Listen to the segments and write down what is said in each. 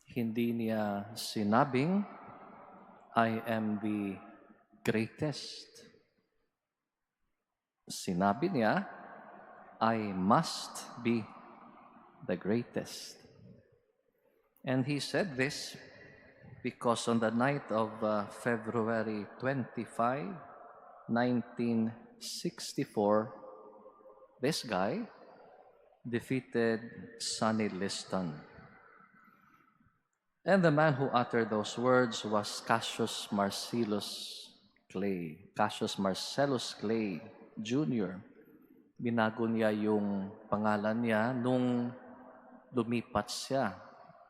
Hindi niya sinabing, I am the greatest. Sinabi niya, I must be the greatest. And he said this because on the night of February 25, 1964, this guy defeated Sonny Liston. And the man who uttered those words was Cassius Marcellus Clay Jr. Binago niya yung pangalan niya nung lumipat siya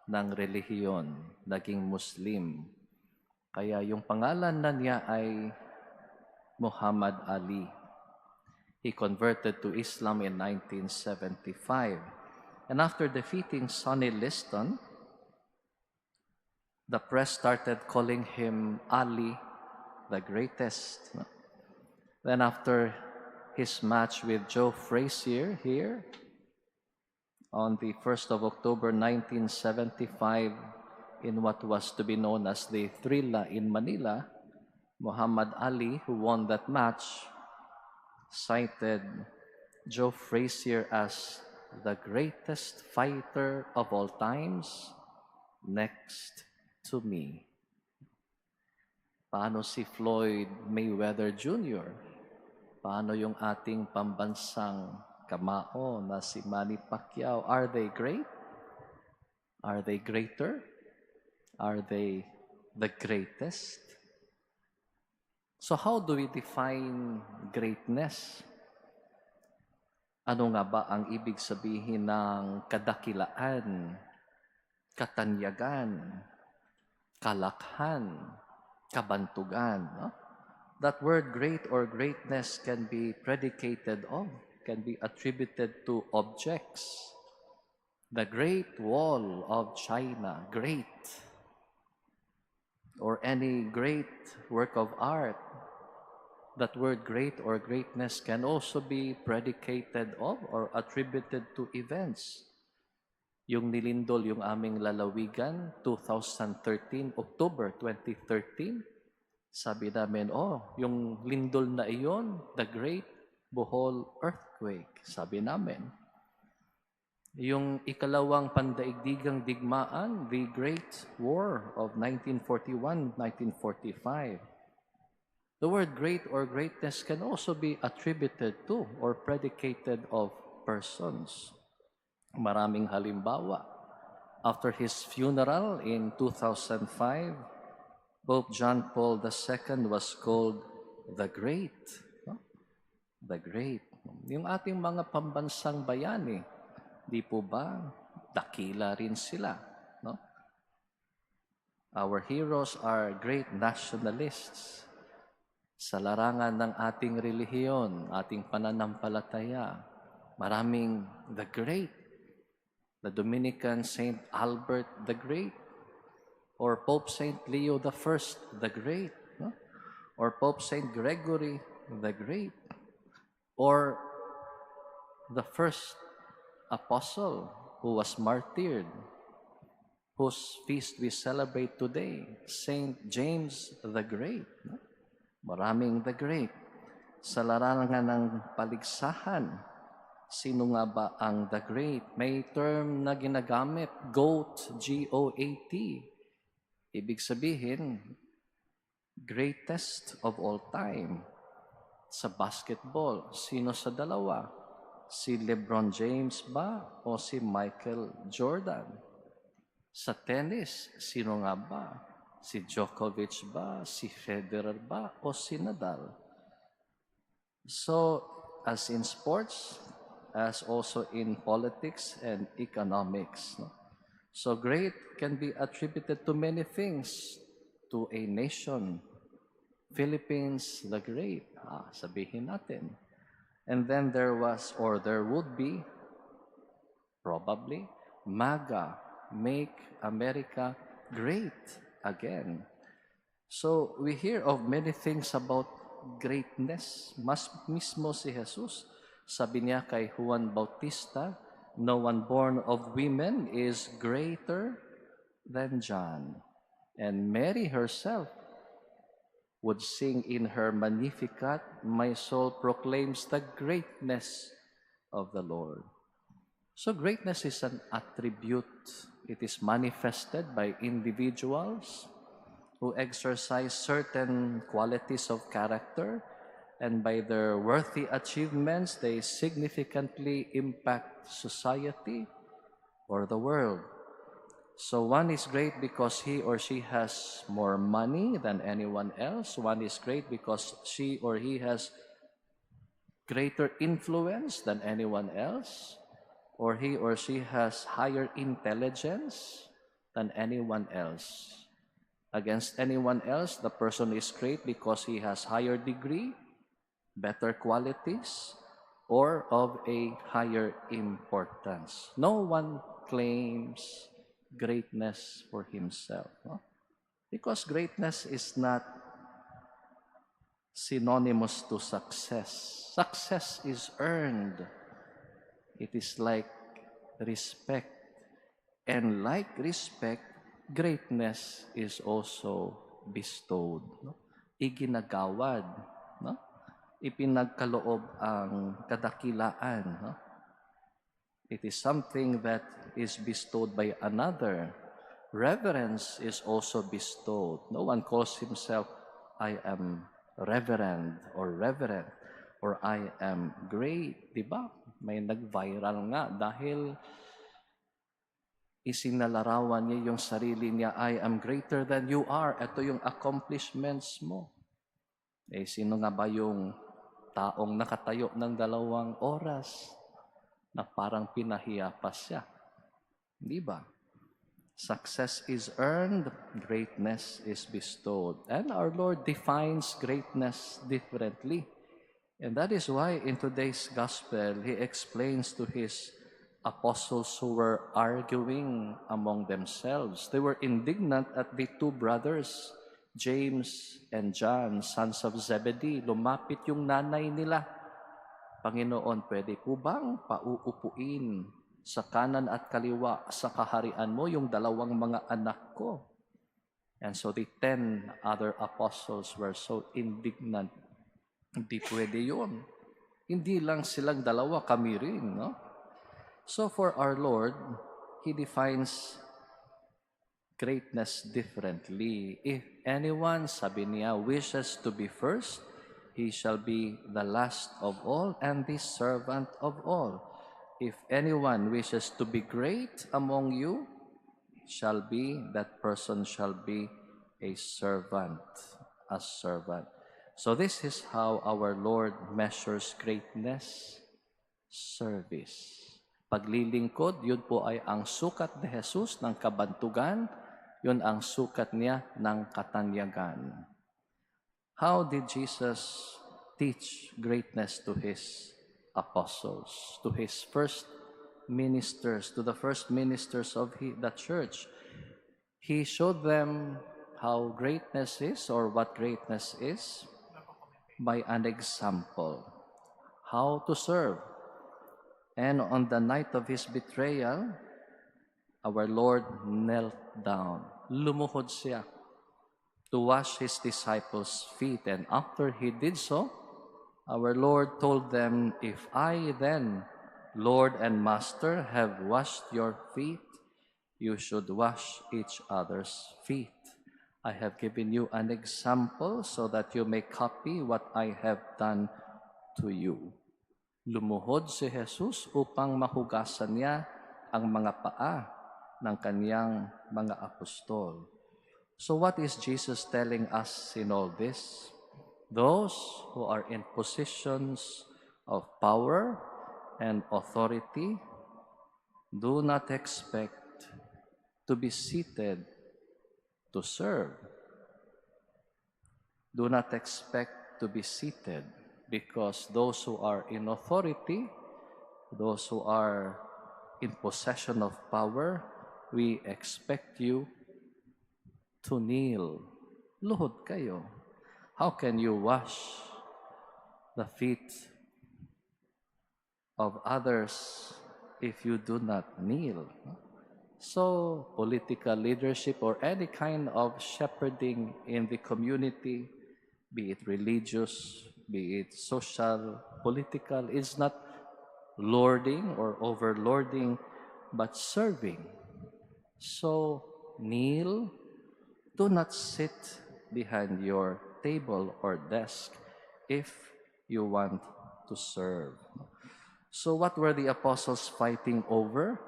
ng relihiyon, naging Muslim. Kaya yung pangalan na niya ay Muhammad Ali. He converted to Islam in 1975. And after defeating Sonny Liston, the press started calling him Ali the greatest. Then after his match with Joe Frazier here on the 1st of October 1975 in what was to be known as the Thrilla in Manila, Muhammad Ali, who won that match, cited Joe Frazier as the greatest fighter of all times next to me. Paano si Floyd Mayweather Jr.? Paano yung ating pambansang kamao na si Manny Pacquiao? Are they great? Are they greater? Are they the greatest? So how do we define greatness? Ano nga ba ang ibig sabihin ng kadakilaan, katanyagan, kalakhan, kabantugan? No? That word great or greatness can be predicated on, can be attributed to objects. The Great Wall of China, great. Or any great work of art. That word great or greatness can also be predicated of or attributed to events. Yung nilindol yung aming lalawigan, 2013, October 2013, sabi namin, yung lindol na iyon, the Great Bohol Earthquake, sabi namin. Yung ikalawang pandaigdigang digmaan, the Great War of 1941-1945. The word great or greatness can also be attributed to or predicated of persons. Maraming halimbawa. After his funeral in 2005, Pope John Paul II was called the Great. No? The Great. Yung ating mga pambansang bayani, di po ba, dakila rin sila. No? Our heroes are great nationalists. Sa larangan ng ating relihiyon, ating pananampalataya, maraming the Great. The Dominican Saint Albert the Great, or Pope Saint Leo I the Great, no? Or Pope Saint Gregory the Great, or the first apostle who was martyred, whose feast we celebrate today, Saint James the Great. No? Maraming the Great. Sa larangan ng paligsahan, sino nga ba ang the Great? May term na ginagamit, GOAT, G-O-A-T. Ibig sabihin, greatest of all time. Sa basketball, sino sa dalawa? Si LeBron James ba o si Michael Jordan? Sa tennis, sino nga ba? Si Djokovic ba? Si Federer ba? O si Nadal? So, as in sports, as also in politics and economics. No? So, great can be attributed to many things. To a nation. Philippines, the great. Sabihin natin. And then there was, or there would be, probably, MAGA, Make America Great Again. So, we hear of many things about greatness. Mas mismo si Jesus, sabi niya kay Juan Bautista, no one born of women is greater than John. And Mary herself would sing in her Magnificat, "My soul proclaims the greatness of the Lord." So greatness is an attribute. It is manifested by individuals who exercise certain qualities of character, and by their worthy achievements, they significantly impact society or the world. So one is great because he or she has more money than anyone else. One is great because she or he has greater influence than anyone else. Or he or she has higher intelligence than anyone else. Against anyone else, the person is great because he has higher degree, better qualities, or of a higher importance. No one claims greatness for himself. No? Because greatness is not synonymous to success. Success is earned. It is like respect. And like respect, greatness is also bestowed. No? Iginagawad. No? Ipinagkaloob ang kadakilaan. No? It is something that is bestowed by another. Reverence is also bestowed. No one calls himself, "I am reverend," or "I am great." Diba? May nag-viral nga dahil isinalarawan niya yung sarili niya, "I am greater than you are." Ito yung accomplishments mo. Eh, sino nga ba yung taong nakatayo ng 2 oras na parang pinahiya pa siya? Di ba? Success is earned, greatness is bestowed. And our Lord defines greatness differently. And that is why in today's gospel, He explains to His apostles who were arguing among themselves. They were indignant at the 2 brothers, James and John, sons of Zebedee. Lumapit yung nanay nila. "Panginoon, pwede po bang pauupuin sa kanan at kaliwa sa kaharian mo yung 2 mga anak ko?" And so the 10 other apostles were so indignant. Hindi pwede yun. Hindi lang silang 2, kami rin, no? So for our Lord, He defines greatness differently. If anyone, sabi niya, wishes to be first, he shall be the last of all and the servant of all. If anyone wishes to be great among you, that person shall be a servant, So this is how our Lord measures greatness, service. Paglilingkod, yun po ay ang sukat ni Jesus ng kabantugan, yun ang sukat niya ng katanyagan. How did Jesus teach greatness to His apostles, to His first ministers, to the first ministers of the church? He showed them how greatness is, or what greatness is, by an example. How to serve. And on the night of His betrayal, our Lord knelt down. Lumuhod siya to wash His disciples' feet. And after He did so, our Lord told them, "If I then, Lord and Master, have washed your feet, you should wash each other's feet. I have given you an example so that you may copy what I have done to you." Lumuhod si Jesus upang mahugasan niya ang mga paa ng kaniyang mga apostol. So what is Jesus telling us in all this? Those who are in positions of power and authority do not expect to be seated to serve. Do not expect to be seated, because those who are in authority, those who are in possession of power, we expect you to kneel. Luhod kayo. How can you wash the feet of others if you do not kneel? So, political leadership or any kind of shepherding in the community, be it religious, be it social, political, is not lording or overlording, but serving. So, kneel, do not sit behind your table or desk if you want to serve. So, what were the apostles fighting over?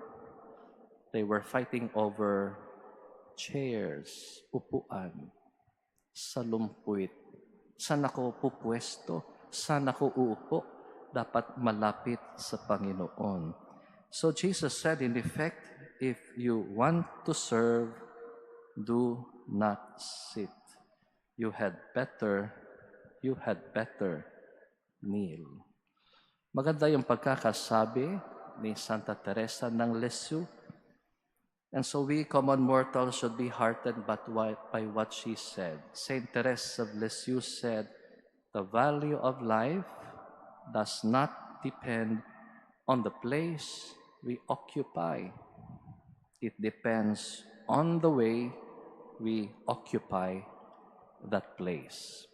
They were fighting over chairs, upuan, salumpuit. Saan ako pupwesto? Saan ako uupo? Dapat malapit sa Panginoon. So Jesus said, in effect, if you want to serve, do not sit. You had better kneel. Maganda yung pagkakasabi ni Santa Teresa ng Lisieux. And so we common mortals should be heartened by what she said. Saint Teresa of Lisieux said, the value of life does not depend on the place we occupy. It depends on the way we occupy that place.